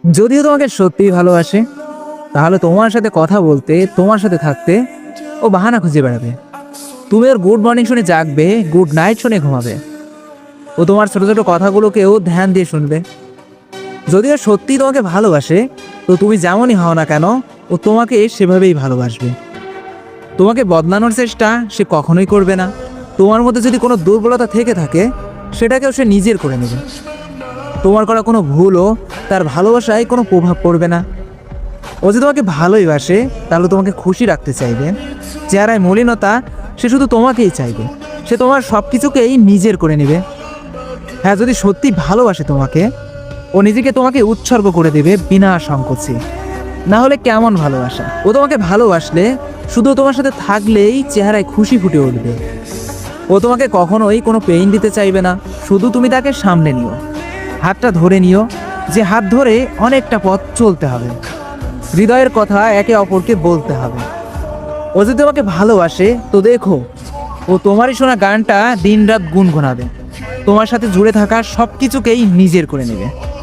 যদিও তোমাকে সত্যিই ভালোবাসে, তাহলে তোমার সাথে কথা বলতে, তোমার সাথে থাকতে ও বাহানা খুঁজে বেড়াবে। তুমি ওর গুড মর্নিং শুনে জাগবে, গুড নাইট শুনে ঘুমাবে। ও তোমার ছোট ছোট কথাগুলোকেও ধ্যান দিয়ে শুনবে। যদিও সত্যিই তোমাকে ভালোবাসে, তো তুমি যেমনই হও না কেন, ও তোমাকে সেভাবেই ভালোবাসবে। তোমাকে বদলানোর চেষ্টা সে কখনোই করবে না। তোমার মধ্যে যদি কোনো দুর্বলতা থেকে থাকে, সেটাকেও সে নিজের করে নেবে। তোমার করা কোনো ভুলও তার ভালোবাসায় কোনো প্রভাব পড়বে না। ও যদি তোমাকে ভালোই বাসে, তাহলে তোমাকে খুশি রাখতে চাইবে। চেহারায় মলিনতা, সে শুধু তোমাকেই চাইবে। সে তোমার সব কিছুকেই নিজের করে নেবে। হ্যাঁ, যদি সত্যি ভালোবাসে তোমাকে, ও নিজেকে তোমাকে উৎসর্গ করে দেবে বিনা সংকোচে। না হলে কেমন ভালোবাসা? ও তোমাকে ভালোবাসলে শুধু তোমার সাথে থাকলেই চেহারায় খুশি ফুটে উঠবে। ও তোমাকে কখনোই কোনো পেইন দিতে চাইবে না। শুধু তুমি তাকে সামনে নিও, হাতটা ধরে নিও, যে হাত ধরে অনেকটা পথ চলতে হবে। হৃদয়ের কথা একে অপরকে বলতে হবে। ও যদি তোমাকে ভালোবাসে, তো দেখো, ও তোমারই শোনা গানটা দিনরাত গুনগুনাবে। তোমার সাথে জুড়ে থাকা সব কিছুকেই নিজের করে নেবে।